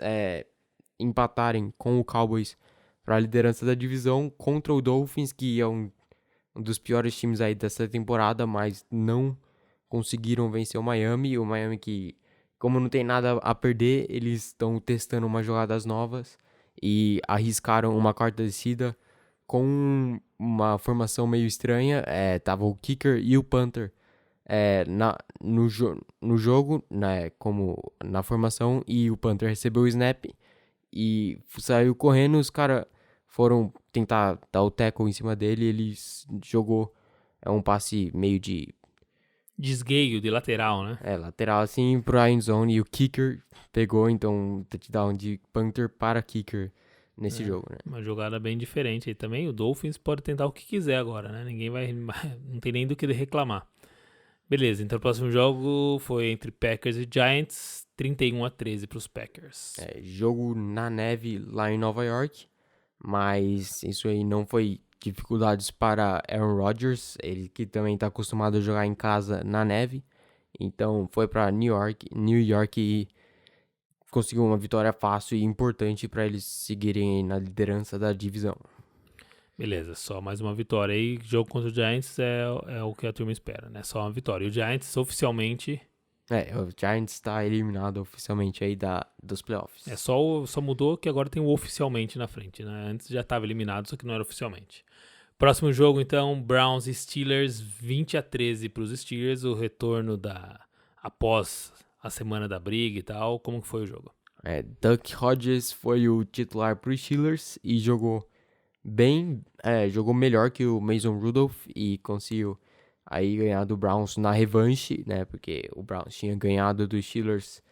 empatarem com o Cowboys para a liderança da divisão contra o Dolphins, que é um dos piores times aí dessa temporada, mas não conseguiram vencer o Miami. O Miami que, como não tem nada a perder, eles estão testando umas jogadas novas e arriscaram uma quarta descida com uma formação meio estranha. Tava o kicker e o punter no jogo, né, como na formação, e o punter recebeu o snap e saiu correndo. Os caras foram tentar dar o tackle em cima dele, ele jogou um passe meio de desgueio de lateral, né? Lateral assim pro end zone, e o kicker pegou, então touchdown de punter para kicker nesse jogo, né? Uma jogada bem diferente aí também. O Dolphins pode tentar o que quiser agora, né? Ninguém não tem nem do que reclamar. Beleza, então o próximo jogo foi entre Packers e Giants, 31-13 para os Packers. Jogo na neve lá em Nova York, mas isso aí não foi dificuldades para Aaron Rodgers, ele que também está acostumado a jogar em casa na neve. Então foi para New York e conseguiu uma vitória fácil e importante para eles seguirem na liderança da divisão. Beleza, só mais uma vitória aí. Jogo contra o Giants é o que a turma espera, né? Só uma vitória. E o Giants oficialmente... O Giants está eliminado oficialmente aí dos playoffs. Só mudou que agora tem o oficialmente na frente, né? Antes já estava eliminado, só que não era oficialmente. Próximo jogo, então, Browns e Steelers, 20-13 para os Steelers. O retorno após a semana da briga e tal. Como que foi o jogo? Duck Hodges foi o titular para os Steelers e jogou bem, jogou melhor que o Mason Rudolph e conseguiu aí ganhar do Browns na revanche, né? Porque o Browns tinha ganhado dos Steelers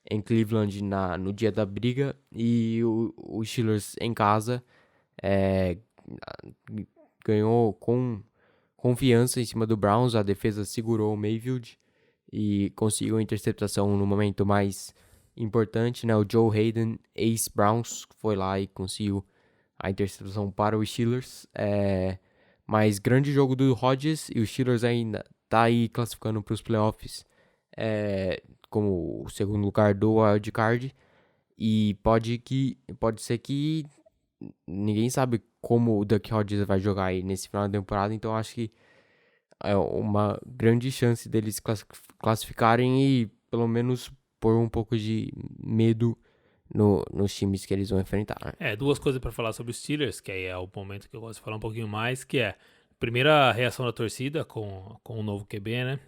em Cleveland no dia da briga, e o Steelers em casa ganhou com confiança em cima do Browns. A defesa segurou o Mayfield e conseguiu a interceptação no momento mais importante, né? O Joe Hayden, ex-Browns, foi lá e conseguiu a interceptação para os Steelers. Mas grande jogo do Rodgers, e os Steelers ainda tá aí classificando para os playoffs como o segundo lugar do wild card, e pode ser que ninguém sabe como o Duck Hodges vai jogar aí nesse final da temporada, então acho que é uma grande chance deles classificarem e pelo menos pôr um pouco de medo nos times que eles vão enfrentar, né? Duas coisas para falar sobre os Steelers, que aí é o momento que eu gosto de falar um pouquinho mais, que é primeira reação da torcida com o novo QB, né?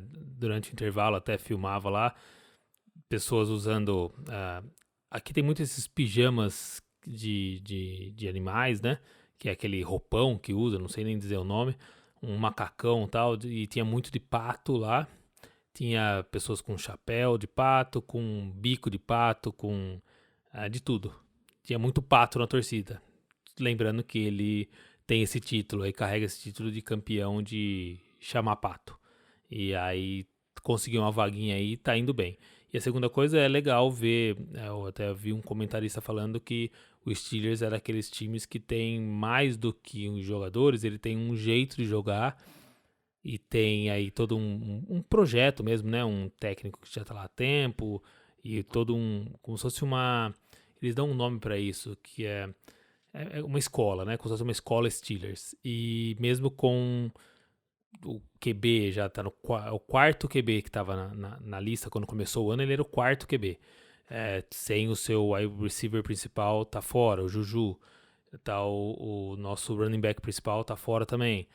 Durante o intervalo até filmava lá pessoas usando... aqui tem muito esses pijamas de animais, né? Que é aquele roupão que usa, não sei nem dizer o nome, um macacão e tal, e tinha muito de pato lá. Tinha pessoas com chapéu de pato, com bico de pato, com de tudo. Tinha muito pato na torcida. Lembrando que ele tem esse título, aí carrega esse título de campeão de chamar pato. E aí conseguiu uma vaguinha aí, tá indo bem. E a segunda coisa é legal ver, eu até vi um comentarista falando que o Steelers era aqueles times que tem mais do que os jogadores, ele tem um jeito de jogar. E tem aí todo um projeto mesmo, né? Um técnico que já tá lá há tempo. E todo como se fosse eles dão um nome para isso, que é uma escola, né? Como se fosse uma escola Steelers. E mesmo com o QB já tá o quarto QB que tava na lista quando começou o ano, ele era o quarto QB. Sem o seu wide receiver principal tá fora, o Juju. Tá o nosso running back principal tá fora também.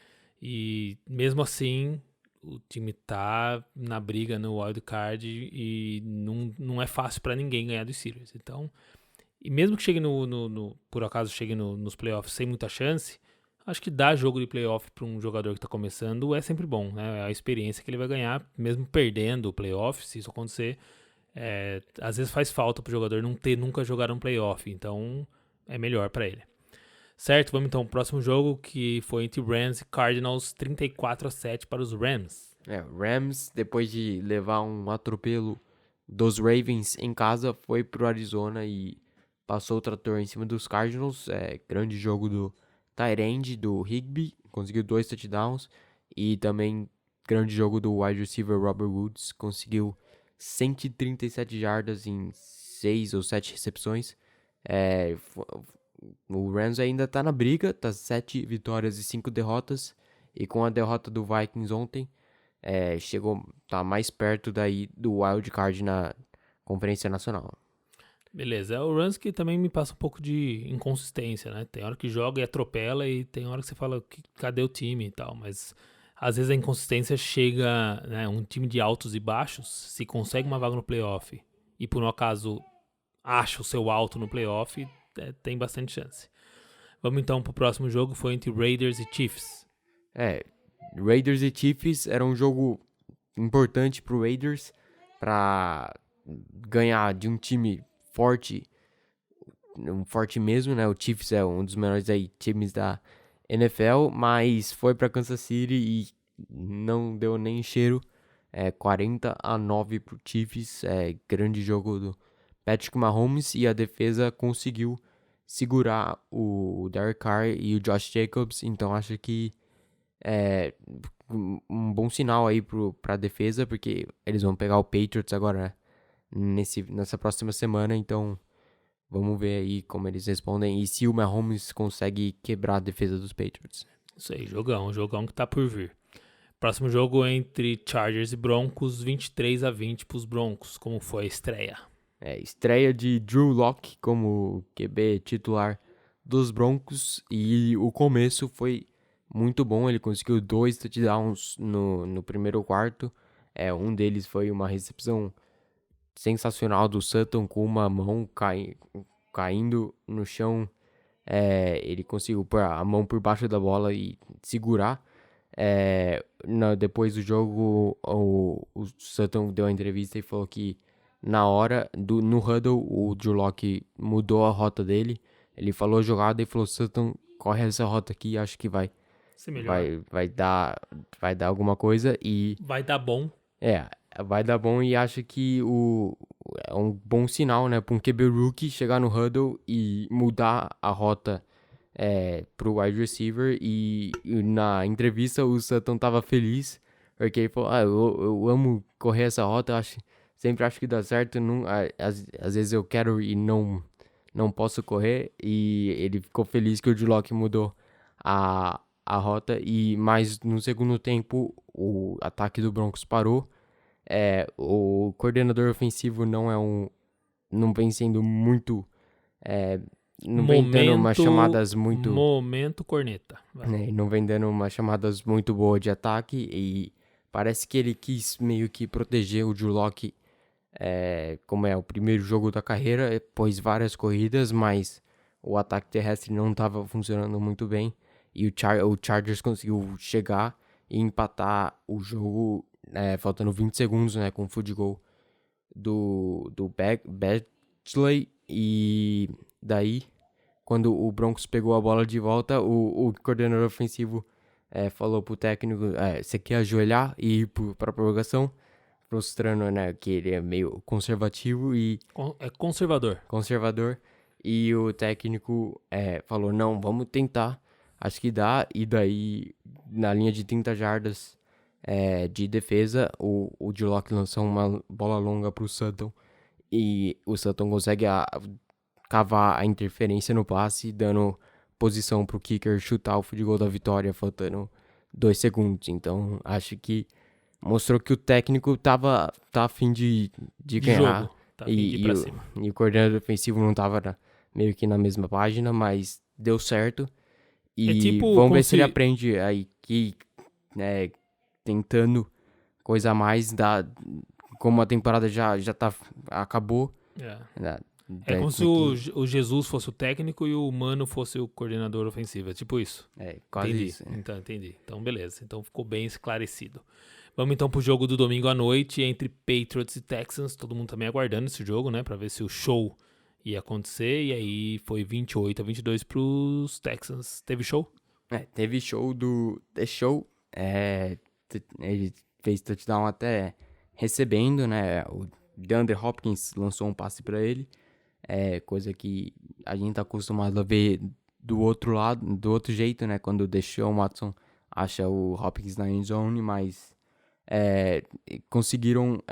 E mesmo assim, o time tá na briga no wild card e não é fácil para ninguém ganhar dos Steelers. Então, e mesmo que chegue por acaso chegue nos playoffs sem muita chance, acho que dar jogo de playoff para um jogador que tá começando é sempre bom, né? É a experiência que ele vai ganhar, mesmo perdendo o playoff, se isso acontecer. Às vezes faz falta pro jogador não ter nunca jogado um playoff, então é melhor para ele. Certo, vamos então ao próximo jogo, que foi entre Rams e Cardinals, 34-7 para os Rams. O Rams, depois de levar um atropelo dos Ravens em casa, foi pro Arizona e passou o trator em cima dos Cardinals. Grande jogo do tight end, do Higbee, conseguiu 2 touchdowns. E também grande jogo do wide receiver Robert Woods, conseguiu 137 jardas em 6 ou 7 recepções. O Rams ainda tá na briga, tá 7 vitórias e 5 derrotas. E com a derrota do Vikings ontem, tá mais perto daí do wild card na Conferência Nacional. Beleza, o Rams que também me passa um pouco de inconsistência, né? Tem hora que joga e atropela e tem hora que você fala, cadê o time e tal, mas às vezes a inconsistência chega, né? Um time de altos e baixos, se consegue uma vaga no playoff e por um acaso acha o seu alto no playoff, tem bastante chance. Vamos então pro próximo jogo, foi entre Raiders e Chiefs. Raiders e Chiefs era um jogo importante pro Raiders para ganhar de um time forte mesmo, né? O Chiefs é um dos melhores times da NFL, mas foi para Kansas City e não deu nem cheiro. 40-9 pro Chiefs, grande jogo do Patrick Mahomes, e a defesa conseguiu segurar o Derek Carr e o Josh Jacobs, então acho que é um bom sinal aí pra defesa, porque eles vão pegar o Patriots agora nessa próxima semana, então vamos ver aí como eles respondem e se o Mahomes consegue quebrar a defesa dos Patriots. Isso aí, jogão que tá por vir. Próximo jogo entre Chargers e Broncos, 23-20 pros Broncos. Como foi a estreia? Estreia de Drew Lock como QB titular dos Broncos, e o começo foi muito bom. Ele conseguiu 2 touchdowns no primeiro quarto. Um deles foi uma recepção sensacional do Sutton com uma mão caindo no chão. Ele conseguiu pôr a mão por baixo da bola e segurar. Depois do jogo, o Sutton deu uma entrevista e falou que na hora, no huddle, o Drew Lock mudou a rota dele. Ele falou a jogada e falou, Sutton, corre essa rota aqui, acho que vai dar alguma coisa. E vai dar bom. Vai dar bom, e acho que é um bom sinal, né, para um QB rookie chegar no huddle e mudar a rota pro wide receiver. E na entrevista o Sutton tava feliz, porque ele falou, eu amo correr essa rota, sempre acho que dá certo, às vezes eu quero e não posso correr, e ele ficou feliz que o Drew Lock mudou a rota. Mas no segundo tempo o ataque do Broncos parou. O coordenador ofensivo não vem sendo muito não vem dando umas chamadas muito... Momento corneta. Não vem dando umas chamadas muito boas de ataque, e parece que ele quis meio que proteger o Drew Lock, como é o primeiro jogo da carreira, pôs várias corridas, mas o ataque terrestre não estava funcionando muito bem, e o Chargers conseguiu chegar e empatar o jogo, faltando 20 segundos, né, com o field goal do Badgley. E daí, quando o Broncos pegou a bola de volta, o coordenador ofensivo falou pro técnico, você quer ajoelhar e ir pra prorrogação? Mostrando, né, que ele é meio conservativo e... Conservador. E o técnico falou, não, vamos tentar, acho que dá. E daí, na linha de 30 jardas de defesa, o Drew Lock lançou uma bola longa pro Sutton, e o Sutton consegue cavar a interferência no passe, dando posição pro kicker chutar o field goal da vitória, faltando 2 segundos. Então, acho que mostrou que o técnico tá a fim de ganhar. Jogo. Tá a fim de ir pra cima. E o coordenador ofensivo não tava meio que na mesma página, mas deu certo. E É tipo vamos como ver se ele se- aprende aí que, né, tentando coisa a mais, como a temporada já acabou. É. Né, É como tem se o Jesus fosse o técnico e o Mano fosse o coordenador ofensivo. É tipo isso. quase Entendi. isso. Né? Então, entendi. Então, beleza. Então, ficou bem esclarecido. Vamos então pro jogo do domingo à noite entre Patriots e Texans. Todo mundo também aguardando esse jogo, né? Pra ver se o show ia acontecer. E aí foi 28-22 pros Texans. Teve show? Teve show do The Show. Ele fez touchdown até recebendo, né? O DeAndre Hopkins lançou um passe pra ele. Coisa que a gente tá acostumado a ver do outro lado, do outro jeito, né? Quando o Deshaun Watson acha o Hopkins na end zone, mas conseguiram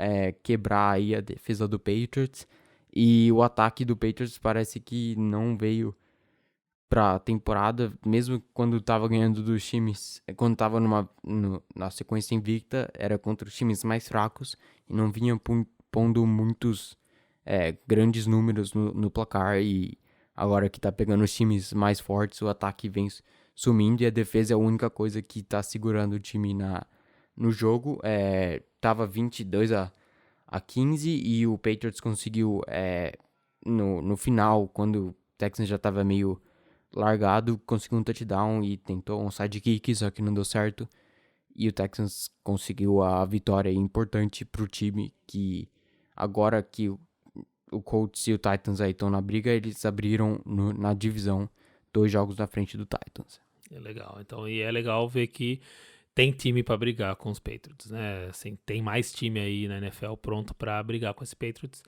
quebrar aí a defesa do Patriots. E o ataque do Patriots parece que não veio pra temporada, mesmo quando tava ganhando dos times, quando tava na sequência invicta, era contra os times mais fracos e não vinha pondo muitos grandes números no placar, e agora que tá pegando os times mais fortes, o ataque vem sumindo e a defesa é a única coisa que tá segurando o time no jogo. Tava 22-15 e o Patriots conseguiu no final, quando o Texans já tava meio largado, conseguiu um touchdown e tentou um sidekick, só que não deu certo. E o Texans conseguiu a vitória importante pro time, que agora que o Colts e o Titans aí estão na briga, eles abriram na divisão 2 jogos na frente do Titans. É legal. Então, e é legal ver que tem time pra brigar com os Patriots, né? Assim, tem mais time aí na NFL pronto pra brigar com esse Patriots.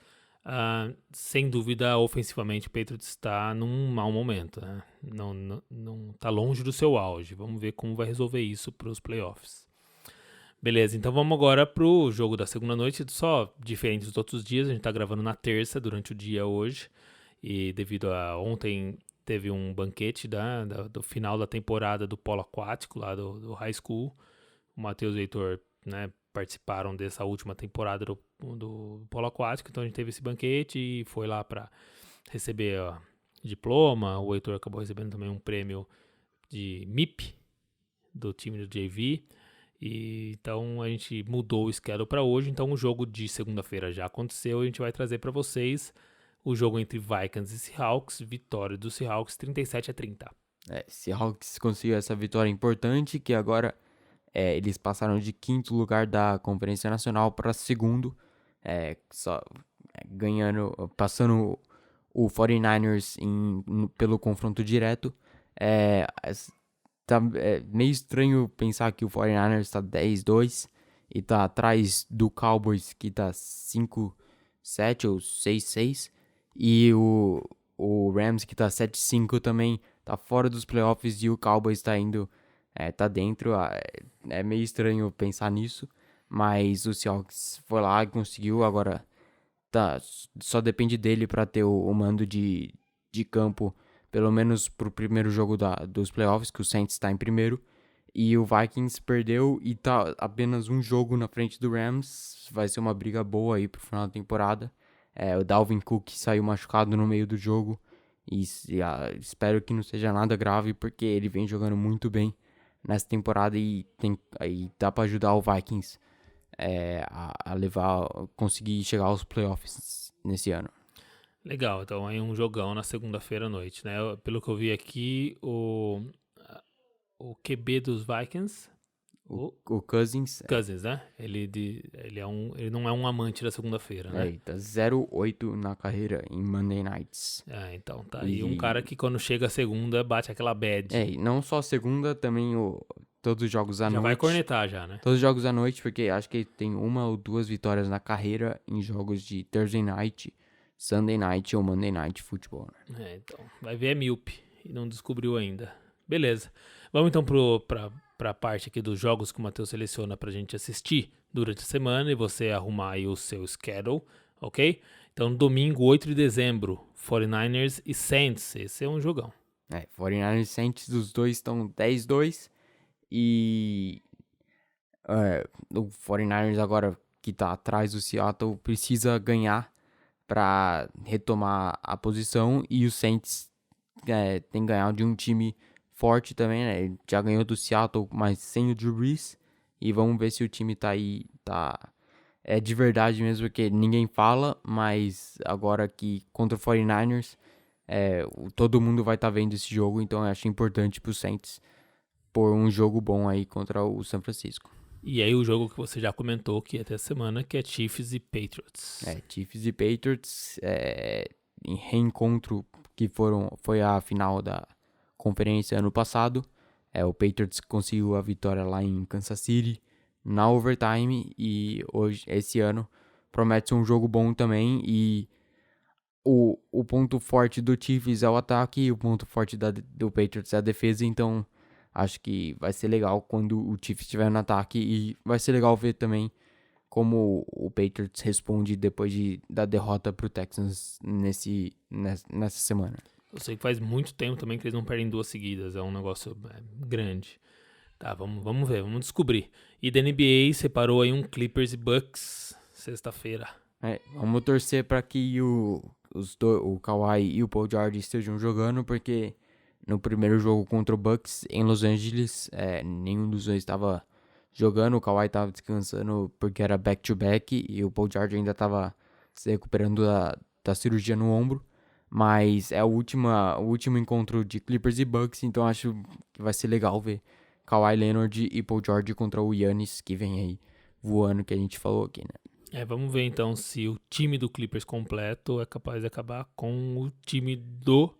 Sem dúvida, ofensivamente, o Patriots está num mau momento, né? Não tá longe do seu auge. Vamos ver como vai resolver isso para os playoffs. Beleza, então vamos agora pro jogo da segunda noite, só diferente dos outros dias. A gente tá gravando na terça, durante o dia hoje, e devido a ontem teve um banquete do final da temporada do polo aquático, lá do high school. O Matheus e o Heitor, né, participaram dessa última temporada do polo aquático, então a gente teve esse banquete e foi lá para receber diploma. O Heitor acabou recebendo também um prêmio de MIP do time do JV, e então a gente mudou o schedule para hoje. Então o jogo de segunda-feira já aconteceu e a gente vai trazer para vocês o jogo entre Vikings e Seahawks. Vitória do Seahawks 37-30. Seahawks conseguiu essa vitória importante, que agora eles passaram de 5º lugar da Conferência Nacional para 2º, passando o 49ers pelo confronto direto. Tá meio estranho pensar que o 49ers está 10-2 e tá atrás do Cowboys, que tá 5-7 ou 6-6, e o Rams, que tá 7-5 também, tá fora dos playoffs, e o Cowboys tá indo, tá dentro. É meio estranho pensar nisso, mas o Seahawks foi lá e conseguiu. Agora só depende dele para ter o mando de campo, pelo menos pro primeiro jogo dos playoffs, que o Saints tá em primeiro, e o Vikings perdeu e tá apenas um jogo na frente do Rams. Vai ser uma briga boa aí pro final da temporada. O Dalvin Cook saiu machucado no meio do jogo, e espero que não seja nada grave, porque ele vem jogando muito bem nessa temporada e dá pra ajudar o Vikings conseguir chegar aos playoffs nesse ano. Legal, então aí um jogão na segunda-feira à noite, né? Pelo que eu vi aqui, o QB dos Vikings, o Cousins, né? Ele não é um amante da segunda-feira, né? Tá 0-8 na carreira em Monday Nights. Então tá aí um cara que quando chega a segunda bate aquela bad. E não só a segunda, também todos os jogos à noite. Já vai cornetar já, né? Todos os jogos à noite, porque acho que ele tem 1 ou 2 vitórias na carreira em jogos de Thursday Night, Sunday Night ou Monday Night Football. Né? Então, vai ver é míope e não descobriu ainda. Beleza. Vamos então pra parte aqui dos jogos que o Matheus seleciona pra gente assistir durante a semana e você arrumar aí o seu schedule. ok? Então, domingo, 8 de dezembro, 49ers e Saints. Esse é um jogão. 49ers e Saints, os dois estão 10-2. E o 49ers agora, que tá atrás do Seattle, precisa ganhar para retomar a posição. E o Saints tem que ganhar de um time forte também, né? Ele já ganhou do Seattle, mas sem o Drew Brees. E vamos ver se o time tá aí, é de verdade mesmo, porque ninguém fala, mas agora que contra o 49ers, todo mundo vai estar vendo esse jogo, então eu acho importante pro Saints pôr um jogo bom aí contra o São Francisco. E aí o jogo que você já comentou que até a semana, que é Chiefs e Patriots. Chiefs e Patriots, em reencontro que foi a final da conferência ano passado. O Patriots conseguiu a vitória lá em Kansas City na overtime, e esse ano promete ser um jogo bom também. E o ponto forte do Chiefs é o ataque e o ponto forte do Patriots é a defesa, então acho que vai ser legal quando o Chiefs estiver no ataque, e vai ser legal ver também como o Patriots responde depois da derrota pro Texans nessa semana. Eu sei que faz muito tempo também que eles não perdem 2 seguidas, é um negócio grande. Tá, vamos ver, vamos descobrir. E da NBA separou aí um Clippers e Bucks sexta-feira. Vamos torcer para que o Kawhi e o Paul George estejam jogando, porque no primeiro jogo contra o Bucks em Los Angeles, nenhum dos dois estava jogando. O Kawhi estava descansando porque era back-to-back, e o Paul George ainda estava se recuperando da cirurgia no ombro. Mas é o último encontro de Clippers e Bucks, então acho que vai ser legal ver Kawhi Leonard e Paul George contra o Giannis, que vem aí voando, que a gente falou aqui, né? Vamos ver então se o time do Clippers completo é capaz de acabar com o time do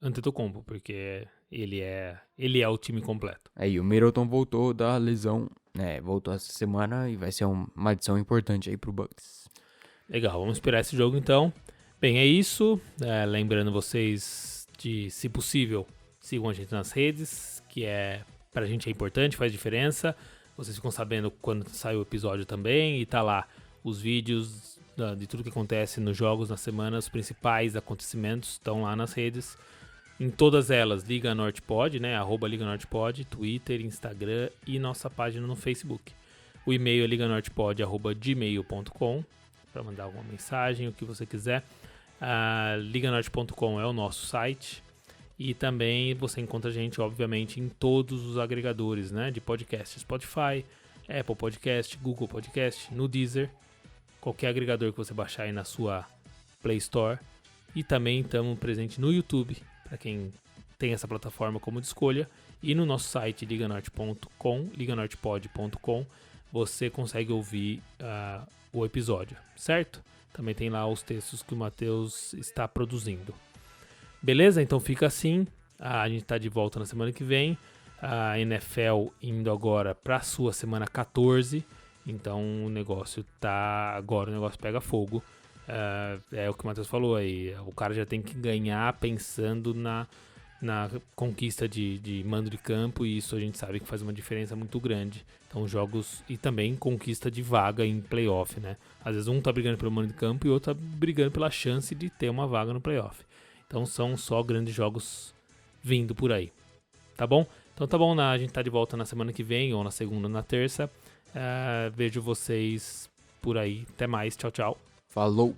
Antetokounmpo, porque ele é o time completo. E o Middleton voltou da lesão, né? Voltou essa semana e vai ser uma adição importante aí pro Bucks. Legal, vamos esperar esse jogo então. Bem, é isso. Lembrando vocês de, se possível, sigam a gente nas redes, que pra gente é importante, faz diferença. Vocês ficam sabendo quando sai o episódio também, e tá lá os vídeos de tudo que acontece nos jogos, na semana, os principais acontecimentos estão lá nas redes. Em todas elas, Liga Norte Pod, né? @LigaNortePod, Twitter, Instagram e nossa página no Facebook. O e-mail é liganortepod@gmail.com para mandar alguma mensagem, o que você quiser. liganorte.com é o nosso site, e também você encontra a gente, obviamente, em todos os agregadores, né, de podcast: Spotify, Apple Podcast, Google Podcast, no Deezer, qualquer agregador que você baixar aí na sua Play Store. E também estamos presentes no YouTube, para quem tem essa plataforma como de escolha, e no nosso site liganorte.com, liganortepod.com, você consegue ouvir o episódio, certo? Também tem lá os textos que o Matheus está produzindo. Beleza? Então fica assim. A gente está de volta na semana que vem. A NFL indo agora para a sua semana 14. Então o negócio pega fogo. É o que o Matheus falou aí. O cara já tem que ganhar pensando na conquista de mando de campo, e isso a gente sabe que faz uma diferença muito grande. Então jogos, e também conquista de vaga em playoff, né? Às vezes um tá brigando pelo mando de campo e o outro tá brigando pela chance de ter uma vaga no playoff. Então são só grandes jogos vindo por aí, tá bom? Então tá bom, a gente tá de volta na semana que vem, ou na segunda ou na terça. Vejo vocês por aí. Até mais, tchau, tchau. Falou!